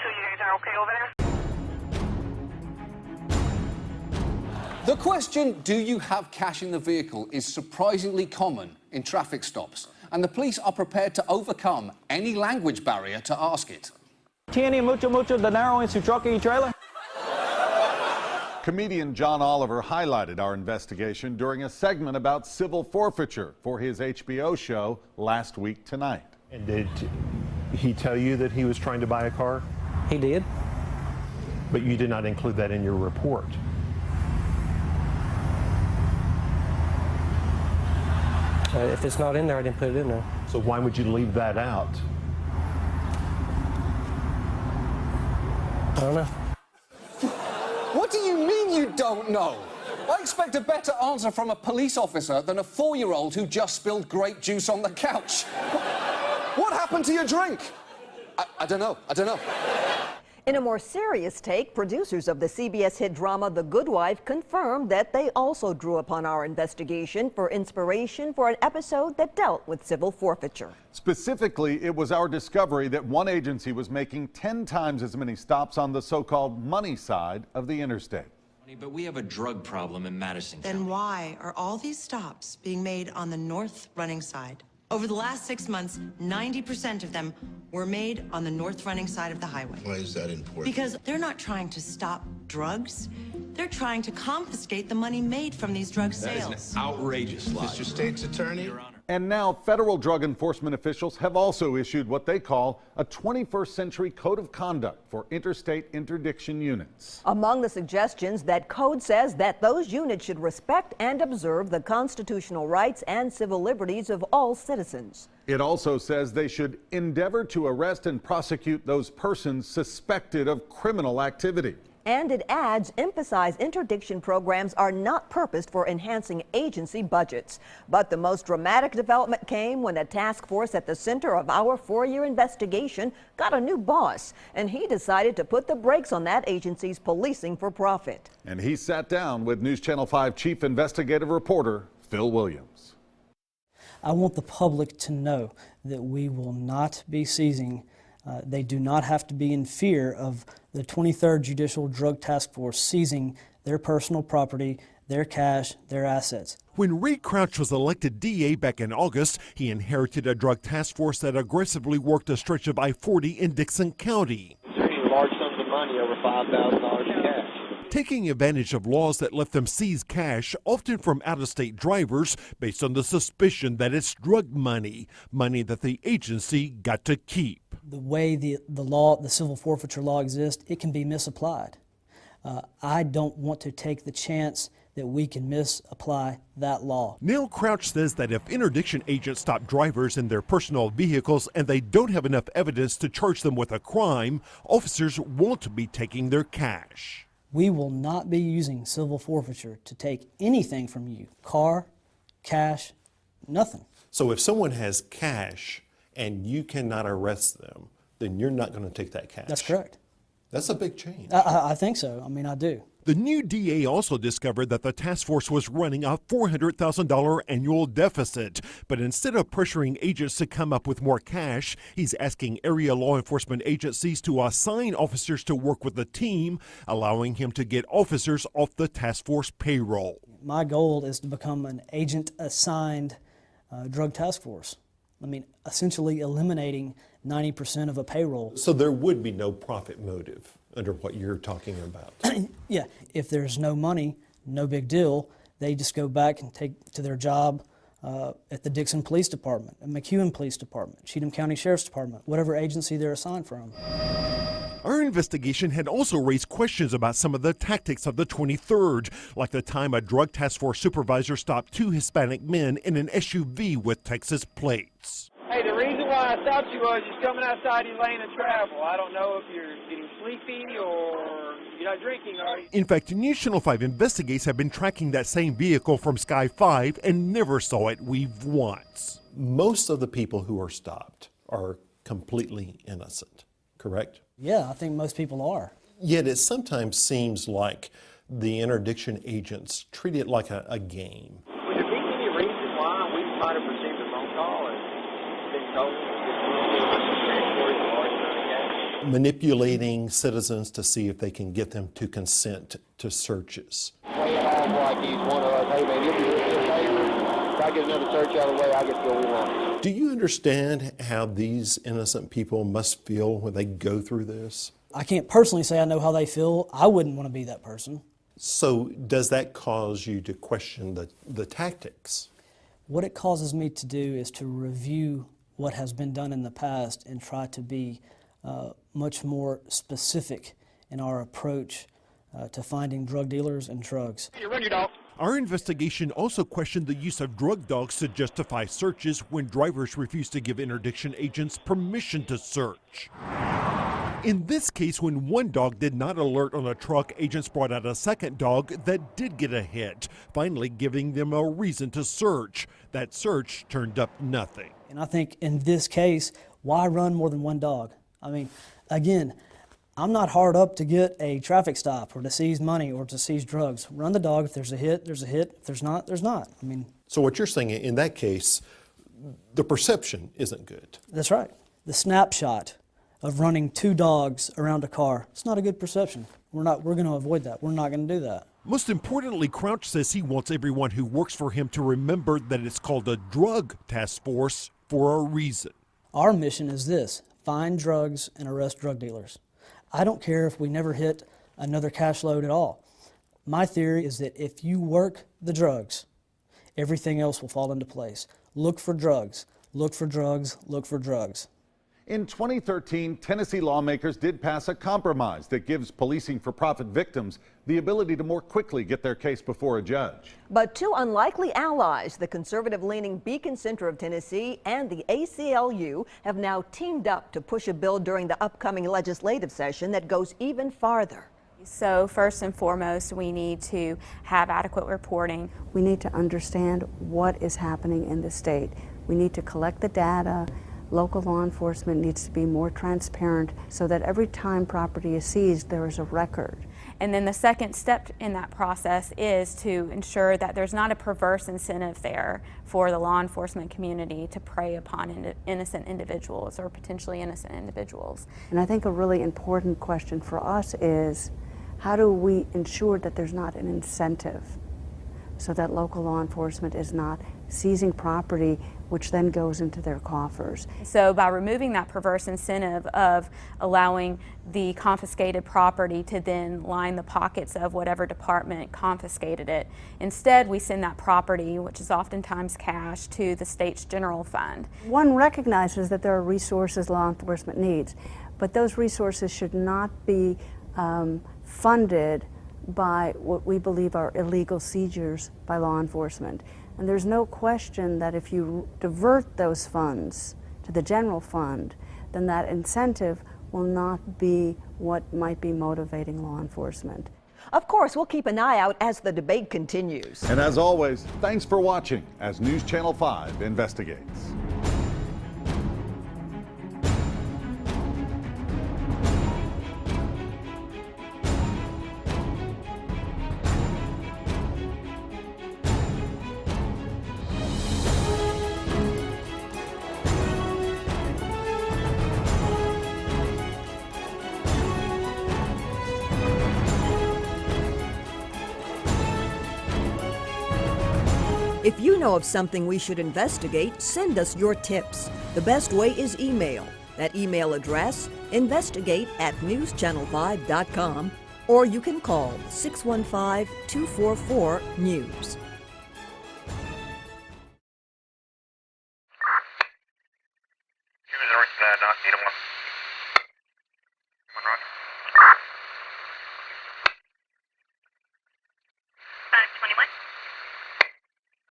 sure you guys are okay over there. The question, do you have cash in the vehicle, is surprisingly common in traffic stops, and the police are prepared to overcome any language barrier to ask it. Tiene mucho dinero en su truck y trailer? Comedian John Oliver highlighted our investigation during a segment about civil forfeiture for his HBO show Last Week Tonight. And did he tell you that he was trying to buy a car? He did. But you did not include that in your report. If it's not in there, I didn't put it in there. So why would you leave that out? I don't know. What do you mean you don't know? I expect a better answer from a police officer than a 4-year-old who just spilled grape juice on the couch. What happened to your drink? I don't know. In a more serious take, producers of the CBS hit drama The Good Wife confirmed that they also drew upon our investigation for inspiration for an episode that dealt with civil forfeiture. Specifically, it was our discovery that one agency was making 10 times as many stops on the so-called money side of the interstate. But we have a drug problem in Madison County. Then why are all these stops being made on the north running side? Over the last 6 months, 90% of them were made on the north running side of the highway. Why is that important? Because they're not trying to stop drugs. They're trying to confiscate the money made from these drug sales. That is an outrageous lie. Mr. State's Attorney? Your Honor. And now federal drug enforcement officials have also issued what they call a 21st century code of conduct for interstate interdiction units. Among the suggestions, that code says that those units should respect and observe the constitutional rights and civil liberties of all citizens. It also says they should endeavor to arrest and prosecute those persons suspected of criminal activity. And it adds, emphasize interdiction programs are not purposed for enhancing agency budgets. But the most dramatic development came when a task force at the center of our 4-year investigation got a new boss, and he decided to put the brakes on that agency's policing for profit. And he sat down with News Channel 5 Chief Investigative Reporter Phil Williams. I want the public to know that we will not be seizing. They do not have to be in fear of the 23rd Judicial Drug Task Force seizing their personal property, their cash, their assets. When Reed Crouch was elected DA back in August, he inherited a drug task force that aggressively worked a stretch of I-40 in Dixon County, large sums of money, over $5,000 in cash. taking advantage of laws that let them seize cash, often from out-of-state drivers, based on the suspicion that it's drug money, money that the agency got to keep. The way the law, the civil forfeiture law exists, it can be misapplied. I don't want to take the chance that we can misapply that law. Neil Crouch says that if interdiction agents stop drivers in their personal vehicles and they don't have enough evidence to charge them with a crime, officers won't be taking their cash. We will not be using civil forfeiture to take anything from you. Car, cash, nothing. So if someone has cash and you cannot arrest them, then you're not going to take that cash. That's correct. That's a big change. I think so. I mean, I do. The new DA also discovered that the task force was running a $400,000 annual deficit. But instead of pressuring agents to come up with more cash, he's asking area law enforcement agencies to assign officers to work with the team, allowing him to get officers off the task force payroll. My goal is to become an agent-assigned drug task force. I mean, essentially eliminating 90% of a payroll. So there would be no profit motive under what you're talking about. Yeah, if there's no money, no big deal. They just go back and take to their job at the Dixon Police Department, at McEwen Police Department, Cheatham County Sheriff's Department, whatever agency they're assigned from. Our investigation had also raised questions about some of the tactics of the 23rd, like the time a drug task force supervisor stopped 2 Hispanic men in an SUV with Texas plates. Hey, the reason why I stopped you was you're coming outside your lane of travel. I don't know if you're getting sleepy or you're not drinking, are you? In fact, News Channel 5 investigators have been tracking that same vehicle from Sky 5 and never saw it weave once. Most of the people who are stopped are completely innocent, correct? Yeah, I think most people are. Yet it sometimes seems like the interdiction agents treat it like a game. Would there be any reason why we might have received a phone call and been told that we were transporting a large amount of cash? manipulating citizens to see if they can get them to consent to searches. Play it off like he's one of us. Hey man, if you do me a favor, if I get another search out of the way, I get to go we want. Do you understand how these innocent people must feel when they go through this? I can't personally say I know how they feel. I wouldn't want to be that person. So does that cause you to question the tactics? What it causes me to do is to review what has been done in the past and try to be much more specific in our approach to finding drug dealers and drugs. You run your dog. Our investigation also questioned the use of drug dogs to justify searches when drivers refuse to give interdiction agents permission to search. In this case, when one dog did not alert on a truck, agents brought out a second dog that did get a hit, finally giving them a reason to search. That search turned up nothing. And I think in this case, why run more than one dog? I mean, again, I'm not hard up to get a traffic stop or to seize money or to seize drugs. Run the dog. If there's a hit, there's a hit. If there's not, there's not. I mean. So what you're saying in that case, the perception isn't good. That's right. The snapshot of running two dogs around a car, it's not a good perception. We're going to avoid that. We're not going to do that. Most importantly, Crouch says he wants everyone who works for him to remember that it's called a drug task force for a reason. Our mission is this: find drugs and arrest drug dealers. I don't care if we never hit another cash load at all. My theory is that if you work the drugs, everything else will fall into place. Look for drugs, look for drugs, look for drugs. In 2013, Tennessee lawmakers did pass a compromise that gives policing for profit victims the ability to more quickly get their case before a judge. But two unlikely allies, the conservative-leaning Beacon Center of Tennessee and the ACLU, have now teamed up to push a bill during the upcoming legislative session that goes even farther. So first and foremost, we need to have adequate reporting. We need to understand what is happening in the state. We need to collect the data. Local law enforcement needs to be more transparent so that every time property is seized, there is a record. And then the second step in that process is to ensure that there's not a perverse incentive there for the law enforcement community to prey upon innocent individuals or potentially innocent individuals. And I think a really important question for us is, how do we ensure that there's not an incentive so that local law enforcement is not seizing property which then goes into their coffers? So by removing that perverse incentive of allowing the confiscated property to then line the pockets of whatever department confiscated it, instead we send that property, which is oftentimes cash, to the state's general fund. One recognizes that there are resources law enforcement needs, but those resources should not be funded by what we believe are illegal seizures by law enforcement. And there's no question that if you divert those funds to the general fund, then that incentive will not be what might be motivating law enforcement. Of course, we'll keep an eye out as the debate continues. And as always, thanks for watching as News Channel 5 investigates. If you know of something we should investigate, send us your tips. The best way is email. That email address, investigate@newschannel5.com, or you can call 615-244-NEWS. User, not need one.